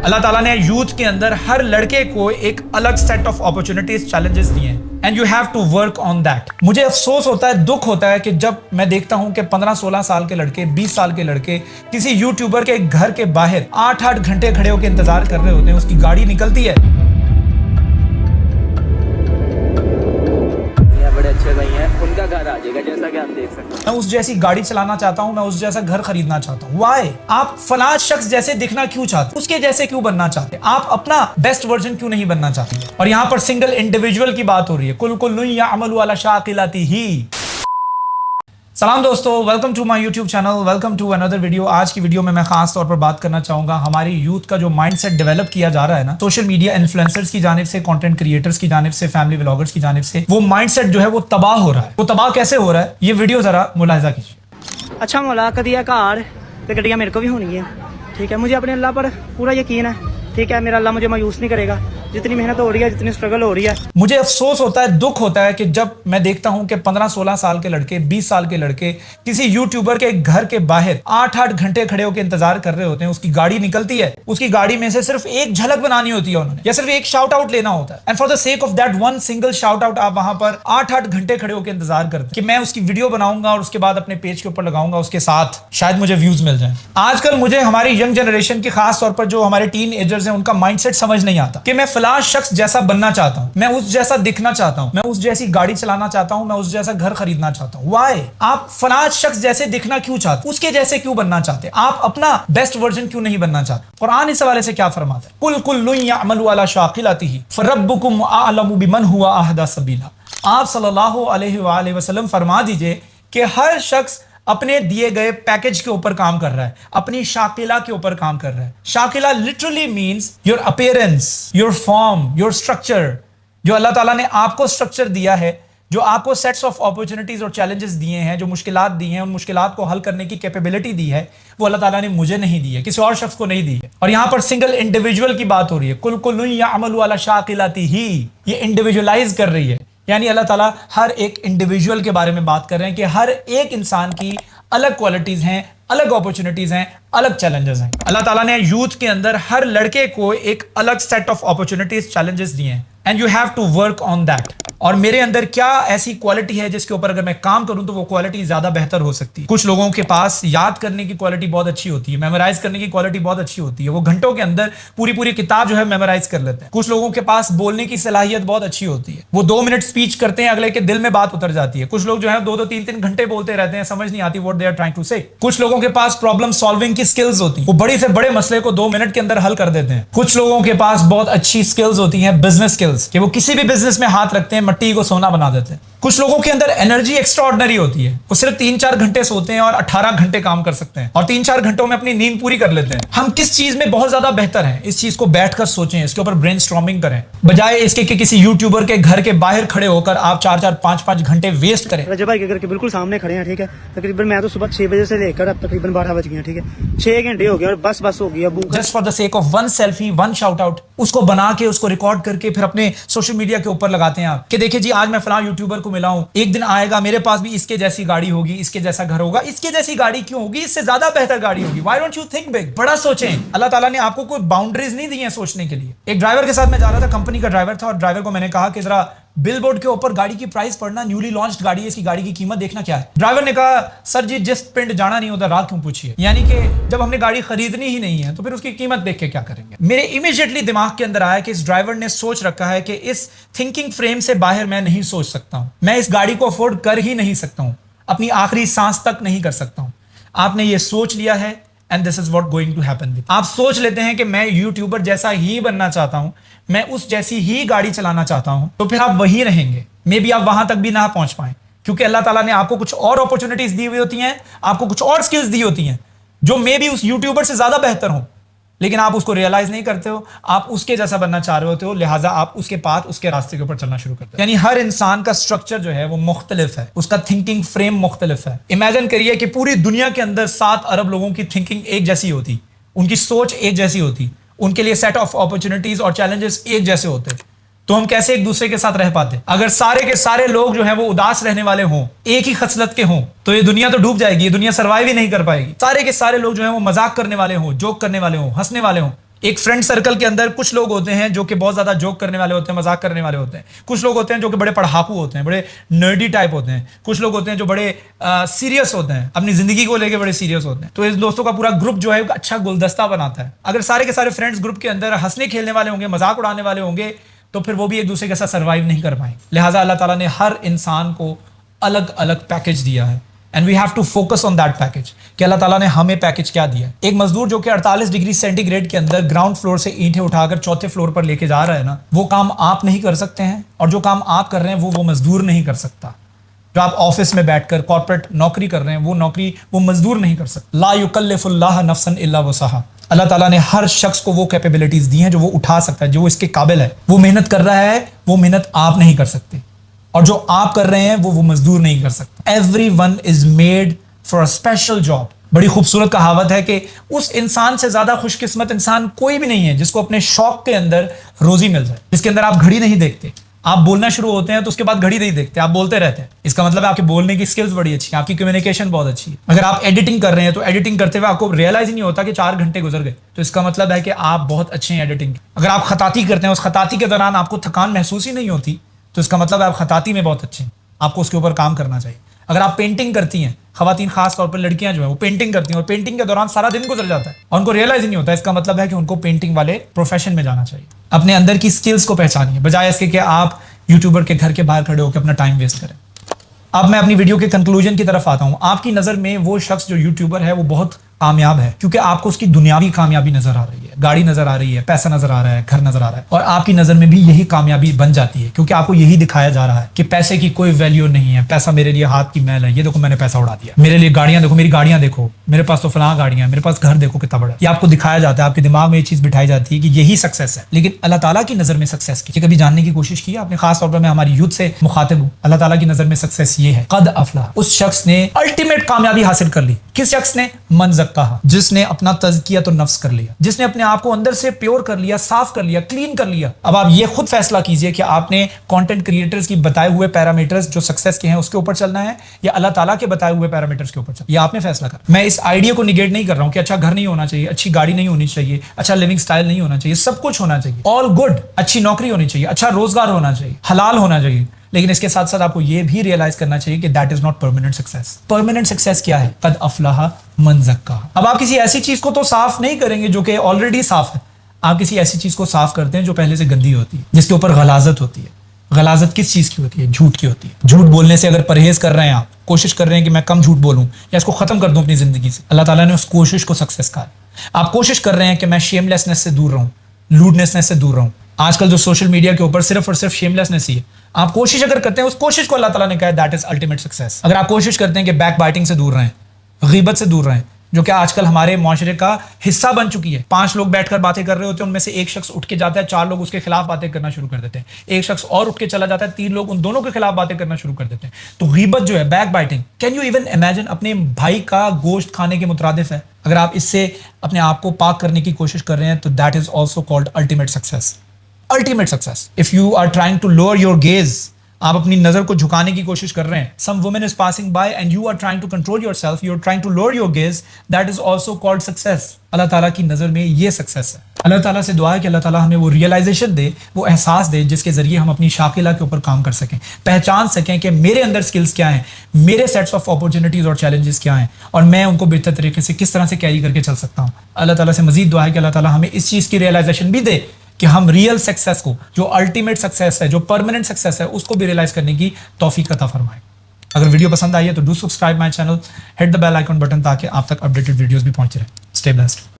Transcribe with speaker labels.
Speaker 1: अल्लाह ताला ने यूथ के अंदर हर लड़के को एक अलग सेट ऑफ अपॉर्चुनिटीज चैलेंजेस दिए हैं and you have to work on that. मुझे अफसोस होता है, दुख होता है कि जब मैं देखता हूं कि 15-16 साल के लड़के, 20 साल के लड़के किसी यूट्यूबर के घर के बाहर 8-8 घंटे खड़े होकर इंतजार कर रहे होते हैं। उसकी गाड़ी निकलती है,
Speaker 2: बड़े अच्छे भाई हैं, उनका घर आ जाएगा जैसा कि आप देख सकते हैं।
Speaker 1: मैं उस जैसी गाड़ी चलाना चाहता हूं, मैं उस जैसा घर खरीदना चाहता हूं। वाई? आप फलां शख्स जैसे दिखना क्यों चाहते, उसके जैसे क्यों बनना चाहते, आप अपना बेस्ट वर्जन क्यों नहीं बनना चाहते? और यहां पर सिंगल इंडिविजुअल की बात हो रही है। कुल कुल्लुन यअमलु अला शाकिलतिही। सलाम दोस्तों, welcome to my YouTube channel, welcome to another video. आज की वीडियो में मैं खास तौर पर बात करना चाहूंगा हमारी यूथ का जो माइंडसेट डेवलप किया जा रहा है ना, सोशल मीडिया इन्फ्लुएंसर्स की जानिब से, कंटेंट क्रिएटर्स की जानिब से, फैमिली व्लॉगर्स की जानिब से, वो माइंडसेट जो है वो तबाह हो रहा है। वो तबाह कैसे हो रहा है, ये वीडियो जरा मुलाहिजा कीजिए।
Speaker 3: अच्छा मौला कदी है कार तो गड्डियाँ मेरे को भी होनी है, ठीक है। मुझे अपने अल्लाह पर पूरा यकीन है, ठीक है। मेरा अल्लाह मुझे मायूस नहीं करेगा। जितनी मेहनत हो रही है, जितनी स्ट्रगल हो रही है,
Speaker 1: मुझे अफसोस होता है, दुख होता है कि जब मैं देखता हूं कि 15-16 साल के लड़के, 20 साल के लड़के किसी यूट्यूबर के घर के बाहर 8-8 घंटे खड़े होकर इंतजार कर रहे होते हैं। उसकी गाड़ी निकलती है, उसकी गाड़ी में से सिर्फ एक झलक बनानी होती है उन्होंने, या सिर्फ एक शाउट आउट लेना होता है। And for the sake of that one single shout out आप वहां पर 8-8 घंटे खड़े होकर इंतजार करते हैं कि मैं उसकी वीडियो बनाऊंगा और उसके बाद अपने पेज के ऊपर लगाऊंगा, उसके साथ शायद मुझे व्यूज मिल जाए। आजकल मुझे हमारी यंग जनरेशन की, खास तौर पर जो हमारे टीन एजर्स हैं, उनका माइंडसेट समझ नहीं आता कि मैं फलां शख्स जैसा बनना चाहता हूं, मैं उस जैसा दिखना चाहता हूं, मैं उस जैसी गाड़ी चलाना चाहता हूं, मैं उस जैसा घर खरीदना चाहता हूं। वाई? आप फलां शख्स जैसे दिखना क्यों चाहते, उसके जैसे क्यों बनना चाहते, आप अपना बेस्ट वर्जन क्यों नहीं बनना चाहते? कुरान इस हवाले से क्या फरमाता है? कुल कुल्लुन यअमलु अला शाकिलतिही फरब्बुकुम अअलमु बिमन हुवा अहदा सबीला। आप सल्लल्लाहु अलैहि वसल्लम फरमा दीजिए कि हर शख्स अपने दिए गए पैकेज के ऊपर काम कर रहा है, अपनी शाकिला के ऊपर काम कर रहा है। शाकिला literally means your appearance, your form, your structure. जो अल्लाह ताला ने आपको स्ट्रक्चर दिया है, जो आपको सेट्स ऑफ अपॉर्चुनिटीज और चैलेंजेस दिए हैं, जो मुश्किलात दी हैं, उन मुश्किलात को हल करने की कैपेबिलिटी दी है, वो अल्लाह ताला ने मुझे नहीं दी है, किसी और शख्स को नहीं दी है। और यहां पर सिंगल इंडिविजुअल की बात हो रही है। कुल कुल्लुन यअमलु अला शाकिलतिही, ये इंडिविजुअलाइज कर रही है, यानी अल्लाह ताला हर एक इंडिविजुअल के बारे में बात कर रहे हैं कि हर एक इंसान की अलग क्वालिटीज हैं, अलग अपॉर्चुनिटीज हैं, अलग चैलेंजेस हैं। अल्लाह ताला ने यूथ के अंदर हर लड़के को एक अलग सेट ऑफ अपॉर्चुनिटीज, चैलेंजेस दिए हैं and you have to work on that. और मेरे अंदर क्या ऐसी क्वालिटी है जिसके ऊपर अगर मैं काम करूं तो वो क्वालिटी ज्यादा बेहतर हो सकती है। कुछ लोगों के पास याद करने की क्वालिटी बहुत अच्छी होती है, मेमोराइज करने की क्वालिटी बहुत अच्छी होती है, वो घंटों के अंदर पूरी पूरी किताब जो है मेमोराइज कर लेते हैं। कुछ लोगों के पास बोलने की सलाहियत बहुत अच्छी होती है, वो 2 मिनट स्पीच करते हैं, अगले के दिल में बात उतर जाती है। कुछ लोग जो है 2-2, 3-3 घंटे बोलते रहते हैं, समझ नहीं आती what they are trying to say. कुछ लोगों के पास प्रॉब्लम सॉल्विंग की स्किल्स होती है, वो बड़े से बड़े मसले को 2 मिनट के अंदर हल कर देते हैं। कुछ लोगों के पास बहुत अच्छी स्किल्स होती हैं, बिजनेस स्किल्स, कि वो किसी भी बिजनेस में हाथ रखते हैं, मिट्टी को सोना बना देते हैं। कुछ लोगों के अंदर एनर्जी एक्स्ट्राऑर्डिनरी होती है, वो सिर्फ 3-4 घंटे सोते हैं और 18 घंटे काम कर सकते हैं और 3-4 घंटों में अपनी नींद पूरी कर लेते हैं। हम किस चीज में बहुत ज्यादा बेहतर हैं, इस चीज को बैठकर सोचें, इसके ऊपर ब्रेनस्टॉर्मिंग करें, बजाय इसके कि किसी यूट्यूबर के घर के बाहर खड़े होकर आप 4-4, 5-5 घंटे वेस्ट करें।
Speaker 3: रजब भाई के घर के बिल्कुल सामने खड़े हैं, ठीक है। तकरीबन मैं तो सुबह 6 बजे से लेकर अब तकरीबन 12 बज गए हैं, ठीक है। 6 घंटे हो गए और बस हो गई। अब
Speaker 1: just for the sake of one selfie, one shout out, उसको बना के, उसको रिकॉर्ड करके फिर अपने सोशल मीडिया के ऊपर लगाते हैं आप कि देखिए जी आज मैं फलां यूट्यूबर को मिला हूं, एक दिन आएगा मेरे पास भी इसके जैसी गाड़ी होगी, इसके जैसा घर होगा। इसके जैसी गाड़ी क्यों होगी, इससे ज्यादा बेहतर गाड़ी होगी। Why don't you think big? बड़ा सोचें। अल्लाह ताला ने आपको कोई बाउंड्रीज नहीं दी है सोचने के लिए। एक ड्राइवर के साथ मैं जा रहा था, कंपनी का ड्राइवर था, और ड्राइवर को मैंने कहा कि जरा बिलबोर्ड के ऊपर गाड़ी की प्राइस पढ़ना, न्यूली लॉन्च्ड गाड़ी है, इसकी गाड़ी की कीमत देखना क्या है। ड्राइवर ने कहा सर जी जिस पिंड जाना नहीं होता राह क्यों पूछिए, यानी कि जब हमने गाड़ी खरीदनी ही नहीं है तो फिर उसकी कीमत देख के क्या करेंगे। मेरे इमीडिएटली दिमाग के अंदर आया कि इस ड्राइवर ने सोच रखा है कि इस थिंकिंग फ्रेम से बाहर मैं नहीं सोच सकता हूं, मैं इस गाड़ी को अफोर्ड कर ही नहीं सकता हूं, अपनी आखिरी सांस तक नहीं कर सकता हूं। आपने ये सोच लिया है and this is what going to happen with. आप सोच लेते हैं कि मैं यूट्यूबर जैसा ही बनना चाहता हूं, मैं उस जैसी ही गाड़ी चलाना चाहता हूं, तो फिर आप वहीं रहेंगे। मे बी आप वहां तक भी ना पहुंच पाए, क्योंकि अल्लाह ताला ने आपको कुछ और अपॉर्चुनिटीज दी हुई होती हैं, आपको कुछ और स्किल्स दी होती हैं जो मे बी उस यूट्यूबर से ज्यादा बेहतर हो, लेकिन आप उसको रियलाइज नहीं करते हो। आप उसके जैसा बनना चाह रहे होते हो, लिहाजा आप उसके पास, उसके रास्ते के ऊपर चलना शुरू करते हो। यानी हर इंसान का स्ट्रक्चर जो है वो मुख्तलिफ है, उसका थिंकिंग फ्रेम मुख्तलिफ है। इमेजिन करिए कि पूरी दुनिया के अंदर 7 अरब लोगों की थिंकिंग एक जैसी होती, उनकी सोच एक जैसी होती, उनके लिए सेट ऑफ अपॉर्चुनिटीज और चैलेंजेस एक जैसे होते, तो हम कैसे एक दूसरे के साथ रह पाते? अगर सारे के सारे लोग जो हैं वो उदास रहने वाले हों, एक ही खसलत के हों, तो ये दुनिया तो डूब जाएगी, ये दुनिया सर्वाइव ही नहीं कर पाएगी। सारे के सारे लोग जो हैं वो मजाक करने वाले हों, जोक करने वाले हों, हंसने वाले हों, एक फ्रेंड सर्कल के अंदर कुछ लोग होते हैं जो कि बहुत ज्यादा जोक करने वाले होते हैं, मजाक करने वाले होते हैं। कुछ लोग होते हैं जो कि बड़े पढ़ाकू होते हैं, बड़े नर्डी टाइप होते हैं। कुछ लोग होते हैं जो बड़े सीरियस होते हैं, अपनी जिंदगी को लेकर बड़े सीरियस होते हैं। तो इस दोस्तों का पूरा ग्रुप जो है अच्छा गुलदस्ता बनाता है। अगर सारे के सारे फ्रेंड्स ग्रुप के अंदर हंसने खेलने वाले होंगे, मजाक उड़ाने वाले होंगे, तो फिर वो भी एक दूसरे के साथ सर्वाइव नहीं कर पाएंगे। लिहाजा अल्लाह ताला ने हर इंसान को अलग अलग पैकेज दिया है and we have to focus on that package कि अल्लाह ताला ने हमें पैकेज क्या दिया है। एक मजदूर जो कि 48 डिग्री सेंटीग्रेड के अंदर ग्राउंड फ्लोर से ईंटें उठाकर चौथे फ्लोर पर लेके जा रहा है ना, वो काम आप नहीं कर सकते हैं, और जो काम आप कर रहे हैं वो मजदूर नहीं कर सकता। जो आप ऑफिस में बैठकर कॉर्पोरेट नौकरी कर रहे हैं, वो नौकरी वो मजदूर नहीं कर सकता। ला युकल्लिफुल्लाह नफ्सन इल्ला वसहा। अल्लाह ताला ने हर शख्स को वो कैपेबिलिटीज दी हैं जो वो उठा सकता है, जो इसके काबिल है। वो मेहनत कर रहा है, वो मेहनत आप नहीं कर सकते, और जो आप कर रहे हैं वो मजदूर नहीं कर सकता। Everyone is made for a special job. बड़ी खूबसूरत कहावत है कि उस इंसान से ज्यादा खुशकिस्मत इंसान कोई भी नहीं है जिसको अपने शौक के अंदर रोजी मिल जाए, जिसके अंदर आप घड़ी नहीं देखते। आप बोलना शुरू होते हैं तो उसके बाद घड़ी नहीं देखते, आप बोलते रहते हैं। इसका मतलब है आपके बोलने की स्किल्स बड़ी अच्छी है, आपकी कम्युनिकेशन बहुत अच्छी है। अगर आप एडिटिंग कर रहे हैं तो एडिटिंग करते हुए आपको रियलाइज ही नहीं होता कि 4 घंटे गुजर गए, तो इसका मतलब है कि आप बहुत अच्छे हैं एडिटिंग। अगर आप खताती करते हैं, उस खताती के दौरान आपको थकान महसूस ही नहीं होती, तो इसका मतलब है आप खताती में बहुत अच्छे हैं, आपको उसके ऊपर काम करना चाहिए। अगर आप पेंटिंग करती हैं, खवातीन खास तौर पर लड़कियां जो है वो पेंटिंग करती हैं और पेंटिंग के दौरान सारा दिन गुजर जाता है और उनको रियलाइज ही नहीं होता, इसका मतलब है कि उनको पेंटिंग वाले प्रोफेशन में जाना चाहिए। अपने अंदर की स्किल्स को पहचानिए, बजाय इसके कि आप यूट्यूबर के घर के बाहर खड़े होकर अपना टाइम वेस्ट करें। अब मैं अपनी वीडियो के कंक्लूजन की तरफ आता हूं। आपकी नजर में वो शख्स जो यूट्यूबर है वो बहुत कामयाब है क्योंकि आपको उसकी दुनियावी कामयाबी नजर आ रही है, गाड़ी नजर आ रही है, पैसा नजर आ रहा है, घर नजर आ रहा है, और आपकी नजर में भी यही कामयाबी बन जाती है क्योंकि आपको यही दिखाया जा रहा है कि पैसे की कोई वैल्यू नहीं है, पैसा मेरे लिए हाथ की मैल है, ये देखो मैंने पैसा उड़ा दिया, मेरे लिए गाड़ियां देखो, मेरी गाड़ियां देखो, मेरे पास तो फलां गाड़ियां, मेरे पास घर देखो कितना बड़ा। ये आपको दिखाया जाता है, आपके दिमाग में ये चीज बिठाई जाती है कि यही सक्सेस है। लेकिन अल्लाह ताला की नजर में सक्सेस की कभी जानने की कोशिश की आपने? खास तौर पर मैं हमारी यूथ से मुखातिब हूँ। अल्लाह ताला की नजर में सक्सेस ये है, कद अफला, उस शख्स ने अल्टीमेट कामयाबी हासिल कर ली। किस शख्स ने? मन ज़क्काहा, जिसने अपना तज़किया तो नफ्स कर लिया, जिसने अपने आप को अंदर से प्योर कर लिया, साफ कर लिया, क्लीन कर लिया। अब आप ये खुद फैसला कीजिए कि आपने कंटेंट क्रिएटर्स की बताए हुए पैरामीटर्स जो सक्सेस के हैं उसके ऊपर चलना है या अल्लाह ताला के बताए हुए पैरामीटर्स के ऊपर चलना है। ये आपने फैसला कर। मैं इस आइडिया को निगेट नहीं कर रहा हूं कि अच्छा घर नहीं होना चाहिए, अच्छी गाड़ी नहीं होनी चाहिए, अच्छा लिविंग स्टाइल नहीं होना चाहिए, सब कुछ होना चाहिए, ऑल गुड, अच्छी नौकरी होनी चाहिए, अच्छा रोजगार होना चाहिए, हलाल होना चाहिए। लेकिन इसके साथ साथ आपको यह भी रियलाइज करना चाहिए कि that is not permanent success. Permanent success क्या है? कद अफलाहा मन ज़क्काहा। अब आप किसी ऐसी चीज को तो साफ नहीं करेंगे जो कि ऑलरेडी साफ है, आप किसी ऐसी चीज को साफ करते हैं जो पहले से गंदी होती है, जिसके ऊपर गलाजत होती है। गलाजत किस चीज की होती है? झूठ की होती है। झूठ बोलने से अगर परहेज कर रहे हैं, आप कोशिश कर रहे हैं कि मैं कम झूठ बोलूं या इसको खत्म कर दूं अपनी जिंदगी से, अल्लाह ताला ने उस कोशिश को सक्सेस कहा है। आप कोशिश कर रहे हैं कि मैं शेमलेसनेस से दूर रहूं, लूडनेसनेस से दूर रहूं। आजकल जो सोशल मीडिया के ऊपर सिर्फ और सिर्फ शेमलेसनेस ही है। आप कोशिश अगर करते हैं, उस कोशिश को अल्लाह ताला ने कहा है दैट इज अल्टीमेट सक्सेस। अगर आप कोशिश करते हैं कि बैक बाइटिंग से दूर रहें, गीबत से दूर रहें, जो कि आजकल हमारे मुआशरे का हिस्सा बन चुकी है। 5 लोग बैठकर बातें कर रहे होते हैं, उनमें से एक शख्स उठ के जाता है, 4 लोग उसके खिलाफ बातें करना शुरू कर देते हैं, एक शख्स और उठ के चला जाता है, 3 लोग उन दोनों के खिलाफ बातें करना शुरू कर देते हैं। तो गीबत जो है, back biting, can you even imagine, अपने भाई का गोश्त खाने के मुतरादिफ है। अगर आप इससे अपने आप को पाक करने की कोशिश कर रहे हैं तो that is also called ultimate success. Ultimate success. If you are trying to lower your gaze, आप अपनी नजर को झुकाने की कोशिश कर रहे हैं, some woman is passing by and you are trying to control yourself, you are trying to lower your gaze, that is also called success. Allah ताला की नजर में ये सक्सेस है। अल्लाह ताला से दुआ है कि अल्लाह ताला हमें वो रियलाइजेशन दे, वो एहसास दे, जिसके जरिए हम अपनी शाकिला के ऊपर काम कर सकें, पहचान सकें कि मेरे अंदर स्किल्स क्या हैं, मेरे सेट्स ऑफ अपॉर्चुनिटीज और चैलेंजेस क्या हैं, और मैं उनको बेहतर तरीके से किस तरह से कैरी करके चल सकता हूँ। अल्लाह ताला से मजीद दुआ है कि अल्लाह ताला हमें इस चीज़ की रियलाइजेशन भी दे कि हम रियल सक्सेस को, जो अल्टीमेट सक्सेस है, जो परमानेंट सक्सेस है, उसको भी रियलाइज करने की तौफीक अता फरमाए। अगर वीडियो पसंद आई है तो do subscribe my channel, hit the bell icon button ताकि आप तक अपडेटेड वीडियोस भी पहुंच रहे। Stay blessed.